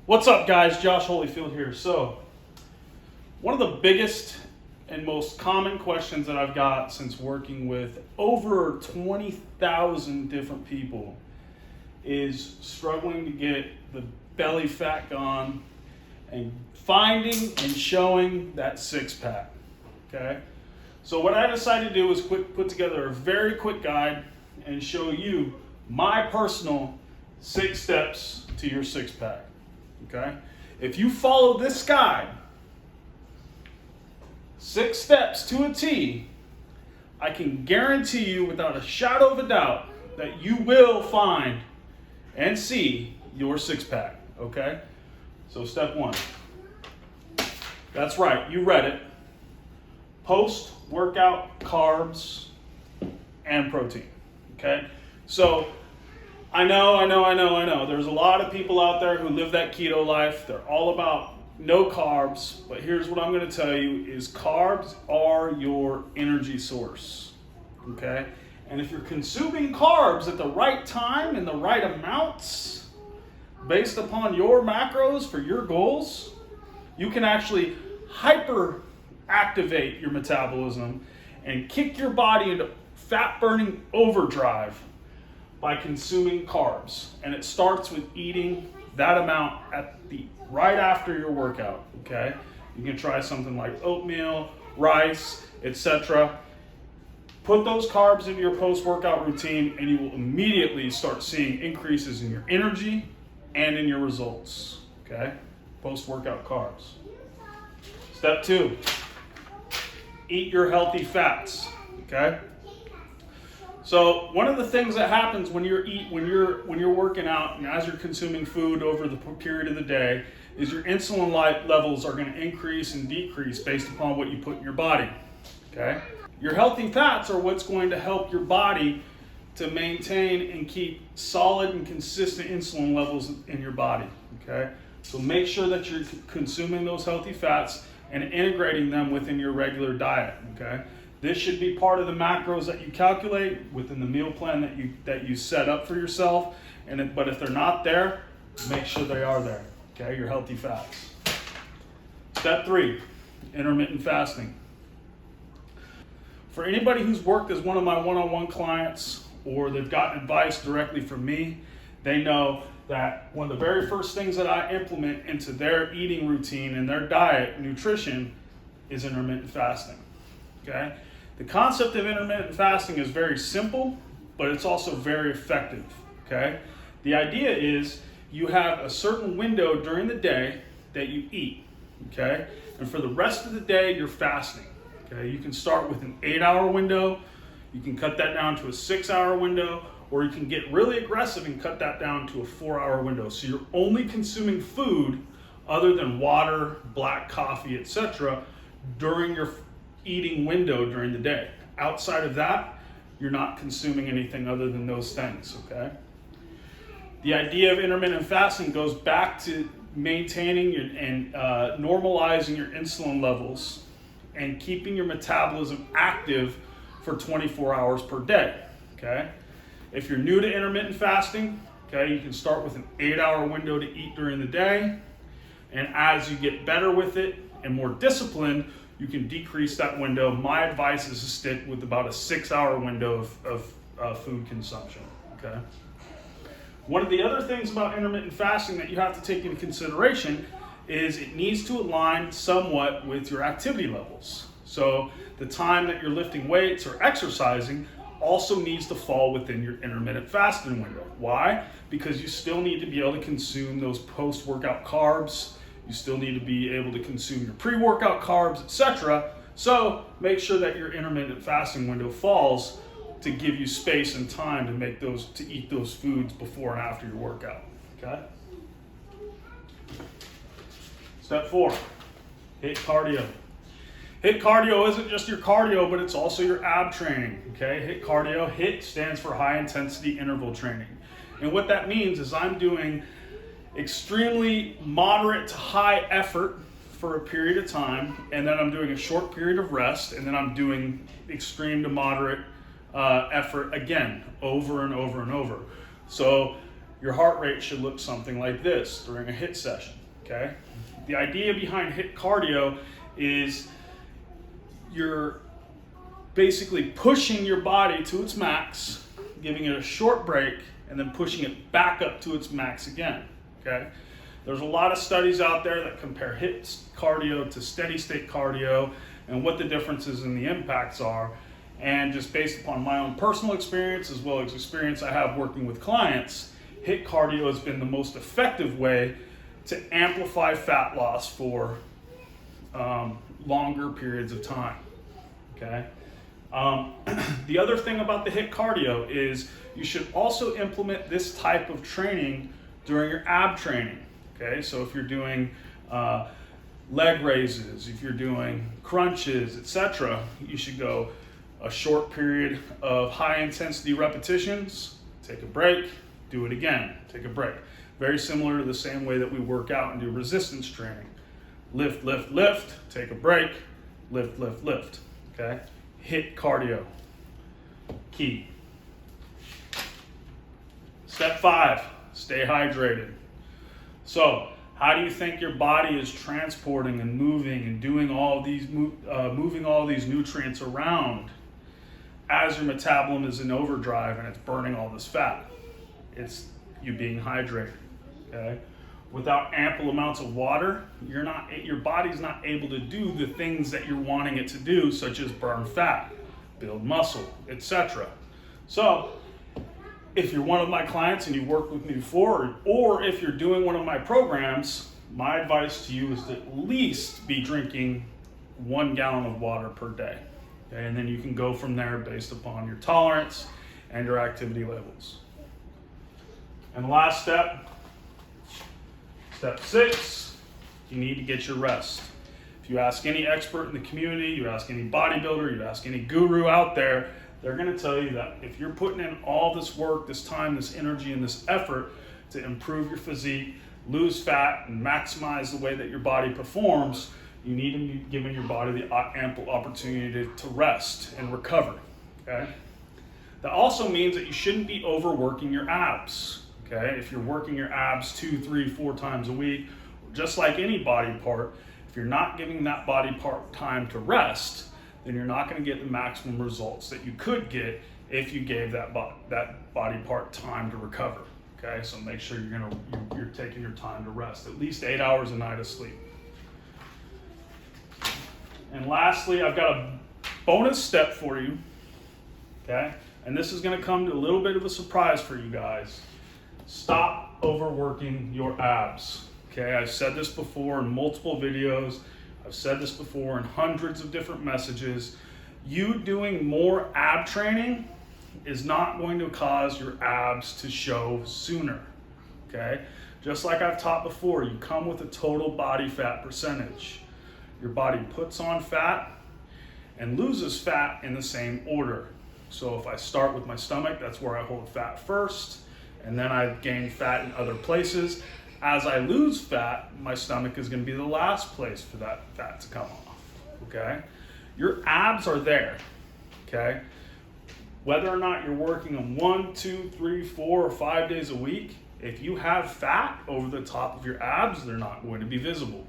What's up, guys? Josh Holyfield here. So, one of the biggest and most common questions that I've got since working with over 20,000 different people is struggling to get the belly fat gone and finding and showing that six-pack, okay? So what I decided to do was put together a very quick guide and show you my personal 6 steps to your six-pack. Okay? If you follow this guide, 6 steps to a T, I can guarantee you without a shadow of a doubt that you will find and see your six-pack. Okay? So step 1. That's right, you read it. Post-workout carbs and protein. Okay? So I know. There's a lot of people out there who live that keto life. They're all about no carbs. But here's what I'm going to tell you is carbs are your energy source. Okay? And if you're consuming carbs at the right time and the right amounts, based upon your macros for your goals, you can actually hyper activate your metabolism and kick your body into fat burning overdrive by consuming carbs. And it starts with eating that amount right after your workout, okay? You can try something like oatmeal, rice, etc. Put those carbs into your post-workout routine and you will immediately start seeing increases in your energy and in your results, okay? Post-workout carbs. Step 2, eat your healthy fats, okay? So one of the things that happens when you're working out and as you're consuming food over the period of the day is your insulin levels are going to increase and decrease based upon what you put in your body. Okay? Your healthy fats are what's going to help your body to maintain and keep solid and consistent insulin levels in your body. Okay? So make sure that you're consuming those healthy fats and integrating them within your regular diet. Okay? This should be part of the macros that you calculate within the meal plan that you set up for yourself. But if they're not there, make sure they are there. Okay, your healthy fats. Step 3, intermittent fasting. For anybody who's worked as one of my one-on-one clients or they've gotten advice directly from me, they know that one of the very first things that I implement into their eating routine and their diet, nutrition, is intermittent fasting. Okay? The concept of intermittent fasting is very simple, but it's also very effective, okay? The idea is you have a certain window during the day that you eat, okay? And for the rest of the day, you're fasting, okay? You can start with an 8-hour window, you can cut that down to a 6-hour window, or you can get really aggressive and cut that down to a 4-hour window. So you're only consuming food other than water, black coffee, etc. during your eating window during the day. Outside of that, you're not consuming anything other than those things, okay? The idea of intermittent fasting goes back to maintaining and normalizing your insulin levels and keeping your metabolism active for 24 hours per day, okay? If you're new to intermittent fasting, okay, you can start with an 8-hour window to eat during the day, and as you get better with it and more disciplined, you can decrease that window. My advice is to stick with about a 6-hour window of food consumption, okay? One of the other things about intermittent fasting that you have to take into consideration is it needs to align somewhat with your activity levels. So the time that you're lifting weights or exercising also needs to fall within your intermittent fasting window. Why? Because you still need to be able to consume those post-workout carbs. You still need to be able to consume your pre-workout carbs, etc. So make sure that your intermittent fasting window falls to give you space and time to eat those foods before and after your workout. Okay? Step 4, HIIT cardio. HIIT cardio isn't just your cardio, but it's also your ab training. Okay? HIIT cardio, HIIT stands for high intensity interval training. And what that means is I'm doing extremely moderate to high effort for a period of time, and then I'm doing a short period of rest, and then I'm doing extreme to moderate effort again, over and over and over. So your heart rate should look something like this during a HIIT session, okay? The idea behind HIIT cardio is you're basically pushing your body to its max, giving it a short break, and then pushing it back up to its max again, okay? There's a lot of studies out there that compare HIIT cardio to steady state cardio and what the differences in the impacts are. And just based upon my own personal experience, as well as experience I have working with clients, HIIT cardio has been the most effective way to amplify fat loss for longer periods of time, okay? The other thing about the HIIT cardio is you should also implement this type of training during your ab training, okay? So if you're doing leg raises, if you're doing crunches, etc., you should go a short period of high intensity repetitions, take a break, do it again, take a break. Very similar to the same way that we work out and do resistance training. Lift, lift, lift, take a break, lift, lift, lift, okay? HIIT cardio, key. Step 5, stay hydrated. So, how do you think your body is transporting and moving and doing all these, moving all these nutrients around as your metabolism is in overdrive and it's burning all this fat? It's you being hydrated, okay? Without ample amounts of water, your body's not able to do the things that you're wanting it to do, such as burn fat, build muscle, etc. So, if you're one of my clients and you've worked with me before, or if you're doing one of my programs, my advice to you is to at least be drinking 1 gallon of water per day. Okay? And then you can go from there based upon your tolerance and your activity levels. And the last step, step 6, you need to get your rest. If you ask any expert in the community, you ask any bodybuilder, you ask any guru out there, they're gonna tell you that if you're putting in all this work, this time, this energy, and this effort to improve your physique, lose fat, and maximize the way that your body performs, you need to be giving your body the ample opportunity to rest and recover, okay? That also means that you shouldn't be overworking your abs, okay? If you're working your abs 2, 3, 4 times a week, just like any body part, if you're not giving that body part time to rest, then you're not going to get the maximum results that you could get if you gave that body part time to recover. Okay, so make sure you're taking your time to rest, at least 8 hours a night of sleep. And lastly, I've got a bonus step for you. Okay, and this is going to come to a little bit of a surprise for you guys. Stop overworking your abs. Okay, I've said this before in multiple videos. I've said this before in hundreds of different messages. You doing more ab training is not going to cause your abs to show sooner, okay? Just like I've taught before, you come with a total body fat percentage. Your body puts on fat and loses fat in the same order. So if I start with my stomach, that's where I hold fat first, and then I gain fat in other places. As I lose fat, my stomach is going to be the last place for that fat to come off, okay? Your abs are there, okay? Whether or not you're working them 1, 2, 3, 4, or 5 days a week, if you have fat over the top of your abs, they're not going to be visible.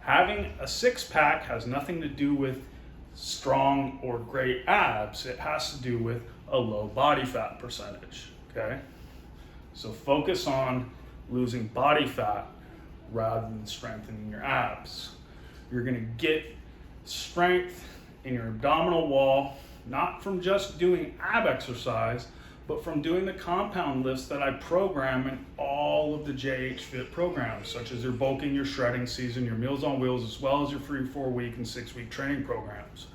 Having a six-pack has nothing to do with strong or great abs. It has to do with a low body fat percentage, okay? So focus on losing body fat rather than strengthening your abs. You're gonna get strength in your abdominal wall, not from just doing ab exercise, but from doing the compound lifts that I program in all of the JH Fit programs, such as your bulking, your shredding season, your Meals on Wheels, as well as your free 4-week and 6-week training programs,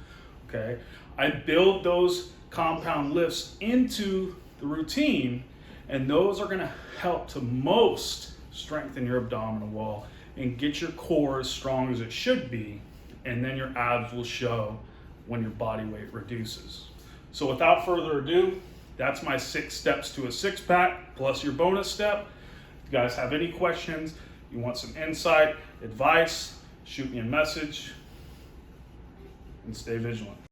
okay? I build those compound lifts into the routine, and those are gonna help to most strengthen your abdominal wall and get your core as strong as it should be, and then your abs will show when your body weight reduces. So without further ado, that's my 6 steps to a six-pack, plus your bonus step. If you guys have any questions, you want some insight, advice, shoot me a message, and stay vigilant.